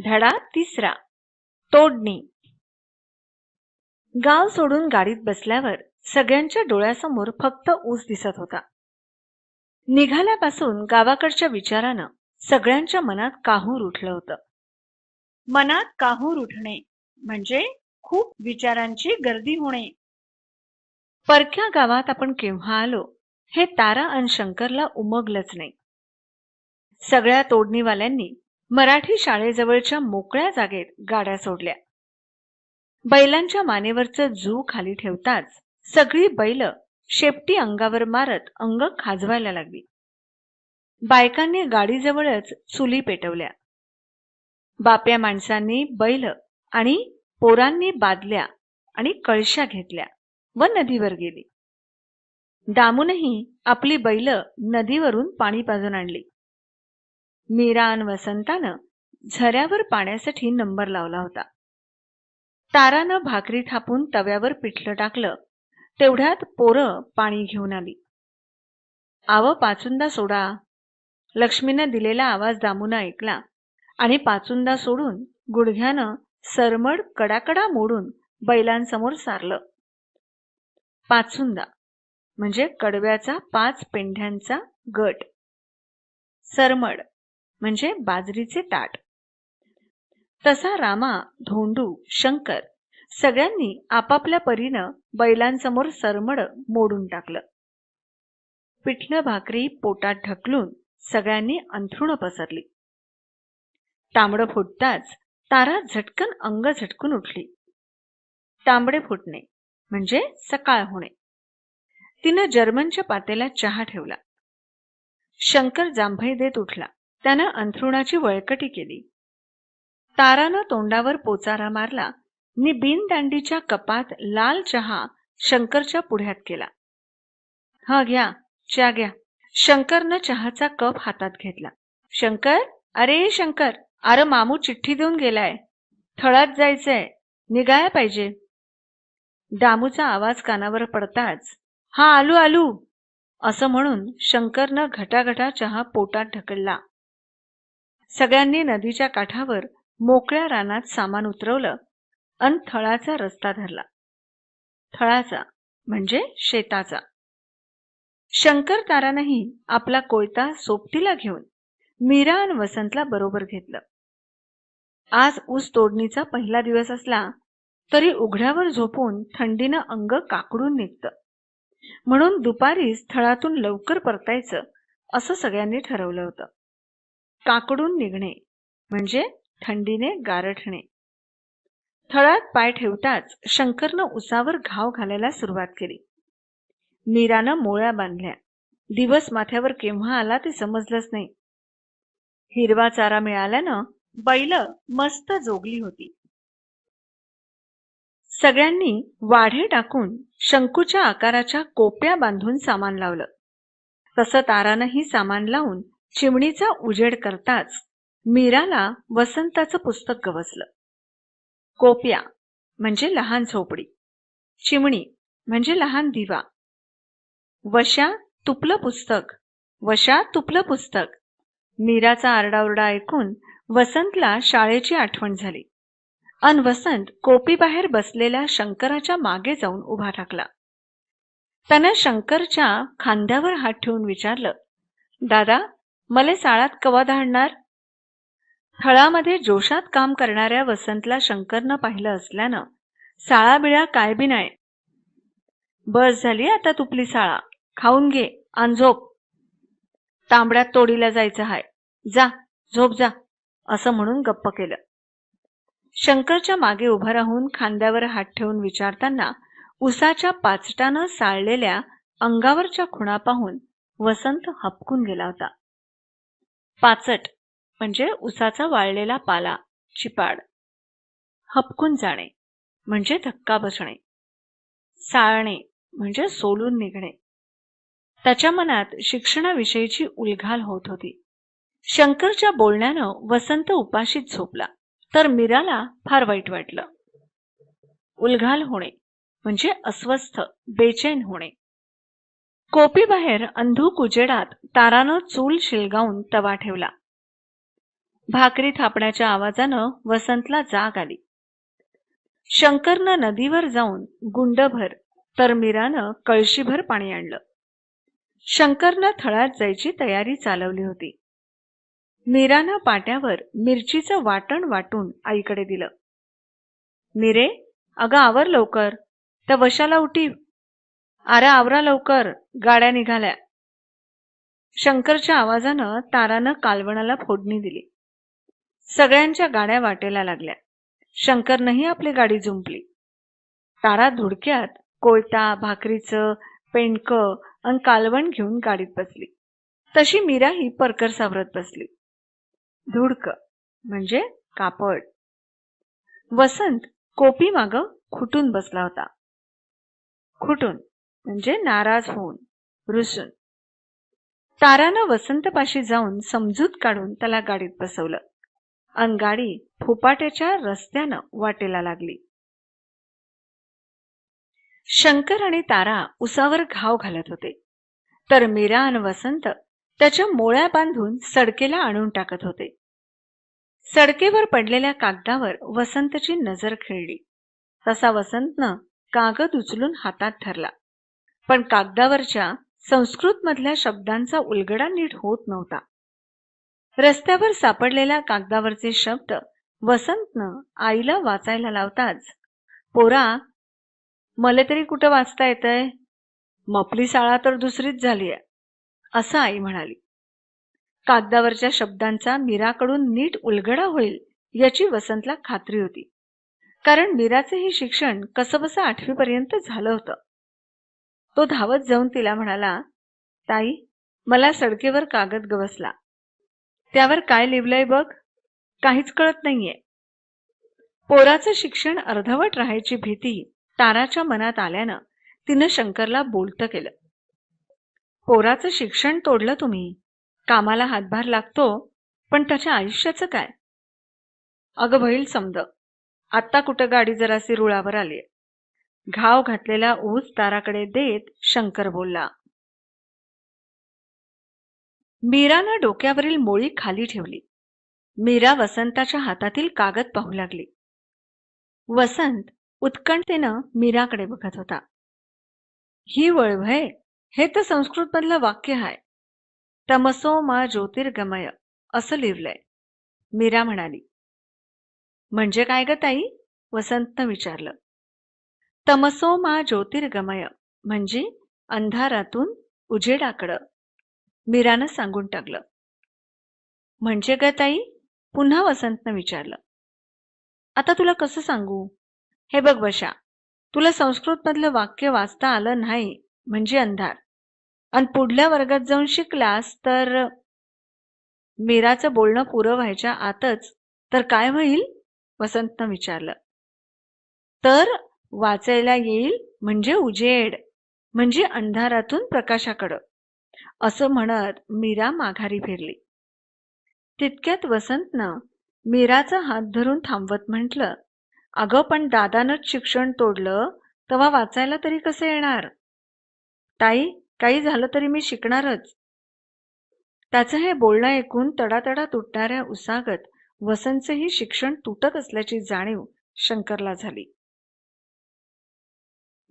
धडा तिसरा. तोडणी. गाव सोडून गाडीत बसल्यावर सगळ्यांच्या डोळ्यासमोर फक्त ऊस दिसत होता. निघाल्यापासून गावाकडच्या विचारानं सगळ्यांच्या मनात काहूर उठलं होतं. मनात काहूर उठणे म्हणजे खूप विचारांची गर्दी होणे. परक्या गावात आपण केव्हा आलो हे तारा आणि शंकरला उमगलंच नाही. सगळ्या तोडणीवाल्यांनी मराठी शाळेजवळच्या मोकळ्या जागेत गाड्या सोडल्या. बैलांच्या मानेवरचं जू खाली ठेवताच सगळी बैल शेपटी अंगावर मारत अंग खाजवायला लागली. बायकांनी गाडीजवळच चुली पेटवल्या. बाप्या माणसांनी बैल आणि पोरांनी बादल्या आणि कळशा घेतल्या व नदीवर गेली. दामूनही आपली बैल नदीवरून पाणी पाजून आणली. मीरा आणि वसंतानं झऱ्यावर पाण्यासाठी नंबर लावला होता. तारानं भाकरी थापून तव्यावर पिठलं टाकलं. तेवढ्यात पोरं पाणी घेऊन आली. आव पाचुंदा सोडा. लक्ष्मीनं दिलेला आवाज दामूनं ऐकला आणि पाचुंदा सोडून गुडघ्यानं सरमड कडाकडा मोडून बैलांसमोर सारलं. पाचुंदा म्हणजे कडव्याचा 5 पेंढ्यांचा गट. सरमड म्हणजे बाजरीचे ताट. तसा रामा, धोंडू, शंकर सगळ्यांनी आपापल्या परीनं बैलांसमोर सरमड मोडून टाकलं. पिठलं भाकरी पोटात ढकलून सगळ्यांनी अंथरुणं पसरली. तांबडं फुटताच तारा झटकन अंग झटकून उठली. तांबडे फुटणे म्हणजे सकाळ होणे. तिनं जर्मनच्या पातेल्यात चहा ठेवला. शंकर जांभई देत उठला. त्यानं अंथरुणाची वळकटी केली. तारानं तोंडावर पोचारा मारला नि बिनदांडीच्या कपात लाल चहा शंकरच्या पुढ्यात केला. हा घ्या, चहा घ्या. शंकरनं चहाचा कप हातात घेतला. शंकर, अरे शंकर, अरे मामू चिठ्ठी देऊन गेलाय. थळात जायचंय, निघाया पाहिजे. दामूचा आवाज कानावर पडताच हा आलू आलू असं म्हणून शंकरनं घटाघटा चहा पोटात ढकलला. सगळ्यांनी नदीच्या काठावर मोकळ्या रानात सामान उतरवलं अन थळाचा रस्ता धरला. थळाचा म्हणजे शेताचा. शंकर तारानंही आपला कोयता सोबतीला घेऊन मीरा आणि वसंतला बरोबर घेतलं. आज ऊस तोडणीचा पहिला दिवस असला तरी उघड्यावर झोपून थंडीनं अंग काकडून निघतं. म्हणून दुपारी स्थळातून लवकर परतायचं असं सगळ्यांनी ठरवलं होतं. काकडून निघणे म्हणजे थंडीने गारठणे. थळात पाय ठेवताच शंकरनं उसावर घाव घालायला सुरुवात केली. मीरानं मोळ्या बांधल्या. दिवस माथ्यावर केव्हा आला ते समजलंच नाही. हिरवा चारा मिळाल्यानं बैल मस्त जोगली होती. सगळ्यांनी वाढे टाकून शंकूच्या आकाराच्या कोप्या बांधून सामान लावलं. तसं तारानंही सामान लावून चिमणीचा उजेड करताच मीराला वसंताचं पुस्तक गवसलं. कोप्या म्हणजे लहान झोपडी. चिमणी म्हणजे लहान दिवा. वशा तुपलं पुस्तक, वशा तुपलं पुस्तक. मीराचा आरडाओरडा ऐकून वसंतला शाळेची आठवण झाली. अन वसंत कोपी बाहेर बसलेल्या शंकराच्या मागे जाऊन उभा ठाकला. त्यानं शंकरच्या खांद्यावर हात ठेवून विचारलं, दादा, मले साळात कवा धाडणार? थळामध्ये जोशात काम करणाऱ्या वसंतला शंकरनं पाहिलं असल्यानं साळा बिळा काय बी नाही. बस झाली आता तुपली साळा, खाऊन घे आणि झोप. तांबड्यात तोडीला जायचं हाय, जा झोप जा असं म्हणून गप्प केलं. शंकरच्या मागे उभं राहून खांद्यावर हात ठेवून विचारताना उसाच्या पाचटानं साळलेल्या अंगावरच्या खुणा पाहून वसंत हबकून गेला होता. पाचट म्हणजे उसाचा वाळलेला पाला, चिपाड. हबकून जाणे म्हणजे धक्का बसणे. साळणे म्हणजे सोलून निघणे. त्याच्या मनात शिक्षणाविषयीची उलघाल होत होती. शंकरच्या बोलण्यानं वसंत उपाशीच झोपला, तर मीराला फार वाईट वाटलं. उलघाल होणे म्हणजे अस्वस्थ, बेचैन होणे. कोपी बाहेर अंधूक उजेडात तारानं चूल शिलगावून तवा ठेवला. भाकरी थापण्याच्या आवाजानं वसंतला जाग आली. शंकरनं नदीवर जाऊन गुंडभर तर मीरानं कळशीभर पाणी आणलं. शंकरनं थळात जायची तयारी चालवली होती. मीरानं पाट्यावर मिरचीचं वाटण वाटून आईकडे दिलं. "मिरे, अगं आवर लवकर, त्या वशाला उठीव. अरे आवरा लवकर, गाड्या निघाल्या." शंकरच्या आवाजानं तारानं कालवणाला फोडणी दिली. सगळ्यांच्या गाड्या वाटेला लागल्या. शंकरनंही आपली गाडी जुंपली. तारा धुडक्यात कोयता, भाकरीचं पेंडकं अन कालवण घेऊन गाडीत बसली. तशी मीराही परकर सावरत बसली. धुडकं म्हणजे कापड. वसंत कोपी माग खुटून बसला होता. खुटून म्हणजे नाराज होऊन, रुसून. तारानं वसंतपाशी जाऊन समजूत काढून त्याला गाडीत बसवलं अन गाडी फुपाट्याच्या रस्त्यानं वाटेला लागली. शंकर आणि तारा उसावर घाव घालत होते, तर मीरा आणि वसंत त्याच्या मोळ्या बांधून सडकेला आणून टाकत होते. सडकेवर पडलेल्या कागदावर वसंतची नजर खेळली. तसा वसंतनं कागद उचलून हातात धरला, पण कागदावरच्या संस्कृत मधल्या शब्दांचा उलगडा नीट होत नव्हता. रस्त्यावर सापडलेल्या कागदावरचे शब्द वसंतनं आईला वाचायला लावताच, "पोरा, मला तरी कुठं वाचता येतंय? मपली शाळा तर दुसरीच झालीय," असं आई म्हणाली. कागदावरच्या शब्दांचा मीराकडून नीट उलगडा होईल याची वसंतला खात्री होती, कारण मीराचंही शिक्षण कसंबसं 8वी पर्यंत झालं होतं. तो धावत जाऊन तिला म्हणाला, "ताई, मला सडकेवर कागद गवसला. त्यावर काय लिहिलंय बघ, काहीच कळत नाहीये." पोराचं शिक्षण अर्धवट राहायची भीती ताराच्या मनात आल्यानं तिनं शंकरला बोलतं केलं. "पोराचं शिक्षण तोडलं तुम्ही, कामाला हातभार लागतो, पण त्याच्या आयुष्याचं काय?" "अगं बहील समद, आत्ता कुठं गाडी जरासी रुळावर आलीय." घाव घातलेला ऊस ताराकडे देत शंकर बोलला. मीरानं डोक्यावरील मोळी खाली ठेवली. मीरा वसंताच्या हातातील कागद पाहू लागली. वसंत उत्कंठेनं मीराकडे बघत होता. "ही वळभय, हे तर संस्कृत मधलं वाक्य आहे. तमसो मा ज्योतिर्गमय असं लिहिलंय." मीरा म्हणाली. "म्हणजे काय ग ताई?" वसंतनं विचारलं. "तमसो मा ज्योतिर्गमय म्हणजे अंधारातून उजेडाकडं," मीरानं सांगून टाकलं. "म्हणजे ग ताई?" पुन्हा वसंतनं विचारलं. "आता तुला कसं सांगू? हे बघ वशा, तुला संस्कृत मधलं वाक्य वाचता आलं नाही म्हणजे अंधार, आणि पुढल्या वर्गात जाऊन शिकलास तर." मीराचं बोलणं पुरं व्हायच्या आतच, "तर काय होईल?" वसंतनं विचारलं. "तर वाचायला येईल म्हणजे उजेड, म्हणजे अंधारातून प्रकाशाकडं," असं म्हणत मीरा माघारी फिरली. तितक्यात वसंतनं मीराचा हात धरून थांबवत म्हटलं, "अगं पण दादानंच शिक्षण तोडलं, तेव्हा वाचायला तरी कसं येणार? ताई, काही झालं तरी मी शिकणारच." त्याचं हे बोलणं ऐकून तडातडा तुटणाऱ्या उसागत वसंतचंही शिक्षण तुटत असल्याची जाणीव शंकरला झाली.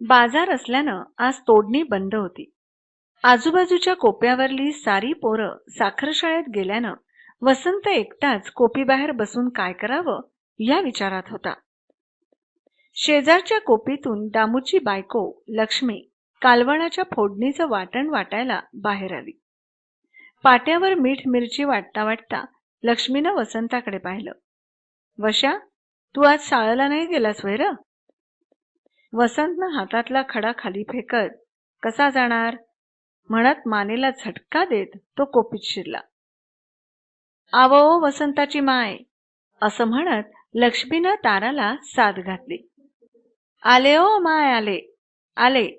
बाजार असल्यानं आज तोडणी बंद होती. आजूबाजूच्या कोप्यावरली सारी पोरं साखरशाळेत गेल्यानं वसंत एकटाच कोपीबाहेर बसून काय करावं या विचारात होता. शेजारच्या कोपीतून दामूची बायको लक्ष्मी कालवणाच्या फोडणीचं वाटण वाटायला बाहेर आली. पाट्यावर मीठ मिरची वाटता वाटता लक्ष्मीनं वसंताकडे पाहिलं. "वशा, तू आज शाळेला नाही गेलास वैर?" वसंतनं हातातला खडा खाली फेकत, "कसा जाणार?" म्हणत मानेला झटका देत तो कोपीत शिरला. "आवो वसंताची माय," असं म्हणत लक्ष्मीनं ताराला साद घातली. "आले ओ माय, आले आले,"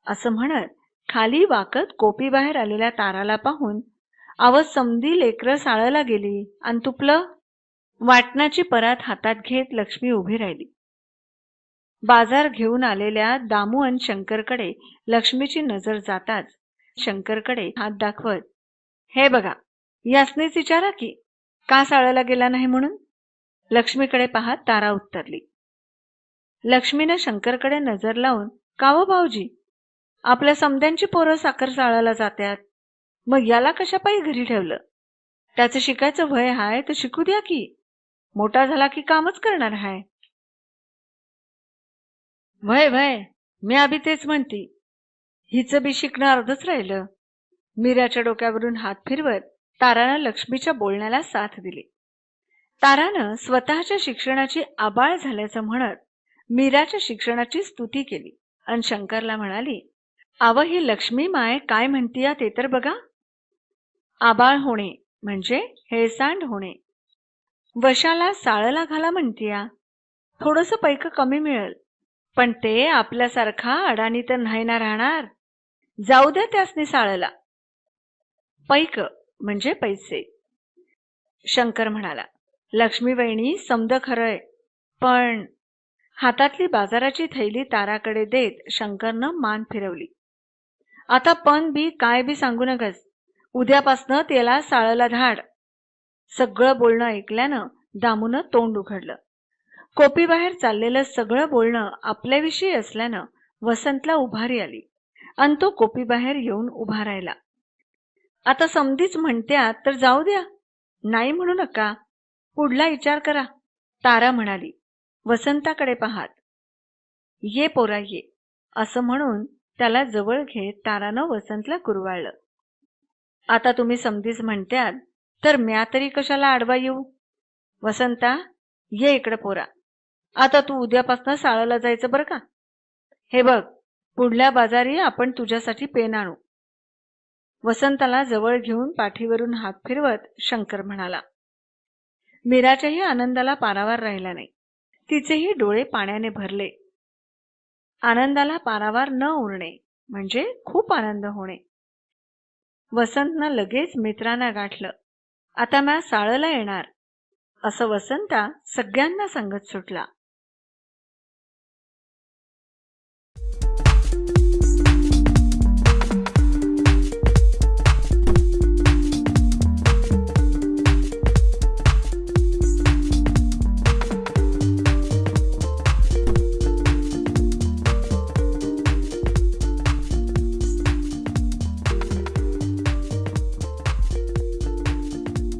असं म्हणत खाली वाकत कोपी बाहेर आलेल्या ताराला पाहून, "अव समधी लेकरं शाळेला गेली आणि तुपलं." वाटणाची परात हातात घेत लक्ष्मी उभी राहिली. बाजार घेऊन आलेल्या दामू आणि शंकरकडे लक्ष्मीची नजर जाताच शंकरकडे हात दाखवत, "हे बघा, यासनीच विचारा की, का साळाला गेला नाही म्हणून? लक्ष्मीकडे पाहत तारा उत्तरली. लक्ष्मीनं शंकरकडे नजर लावून, का हो भाऊजी, आपल्या समद्यांची पोरं साखर साळाला जात्यात, मग याला कशा पायी घरी ठेवलं? त्याचं शिकायचं वय हाय तर शिकू द्या की, मोठा झाला की कामच करणार हाय. वय वय, मी आभी तेच म्हणती, हिचं बी शिकणं अर्धच राहिलं. मीराच्या डोक्यावरून हात फिरवत तारानं लक्ष्मीच्या बोलण्याला साथ दिली. तारानं स्वतःच्या शिक्षणाची आबाळ झाल्याचं म्हणत मीराच्या शिक्षणाची स्तुती केली आणि शंकरला म्हणाली, आव ही लक्ष्मी माय काय म्हणतीया ते तर बघा. आबाळ होणे म्हणजे हेळसांड होणे. वशाला साळला घाला म्हणतीया. थोडस पैक कमी मिळेल, पण ते आपल्यासारखा अडाणी तर नाही ना राहणार. जाऊ द्या त्यासनी साळला. पैक म्हणजे पैसे. शंकर म्हणाला, लक्ष्मीबाईंनी समद खरंय, पण हातातली बाजाराची थैली ताराकडे देत शंकरनं मान फिरवली. आता पण बी काय बी सांगू नकस. उद्यापासनं त्याला साळला धाड. सगळं बोलणं ऐकल्यानं दामूनं तोंड उघडलं. कोपीबाहेर चाललेलं सगळं बोलणं आपल्याविषयी असल्यानं वसंतला उभारी आली आणि तो कोपीबाहेर येऊन उभा राहिला. आता समधीच म्हणत्यात तर जाऊ द्या, नाही म्हणू नका, पुढला विचार करा, तारा म्हणाली वसंताकडे पाहत. ये पोरा ये, असं म्हणून त्याला जवळ घेत तारानं वसंतला कुरवाळलं. आता तुम्ही समधीच म्हणत्यात तर म्या तरी कशाला आडवा येऊ? वसंता, ये इकडे पोरा. आता तू उद्यापासून साळाला जायचं बरं का. हे बघ, पुढल्या बाजारी आपण तुझ्यासाठी पेन आणू. वसंताला जवळ घेऊन पाठीवरून हात फिरवत शंकर म्हणाला. मीराच्याही आनंदाला पारावार राहिला नाही. तिचेही डोळे पाण्याने भरले. आनंदाला पारावार न उरणे म्हणजे खूप आनंद होणे. वसंतनं लगेच मित्रांना गाठलं. आता म्या साळला येणार, असं वसंता सगळ्यांना सांगत सुटला.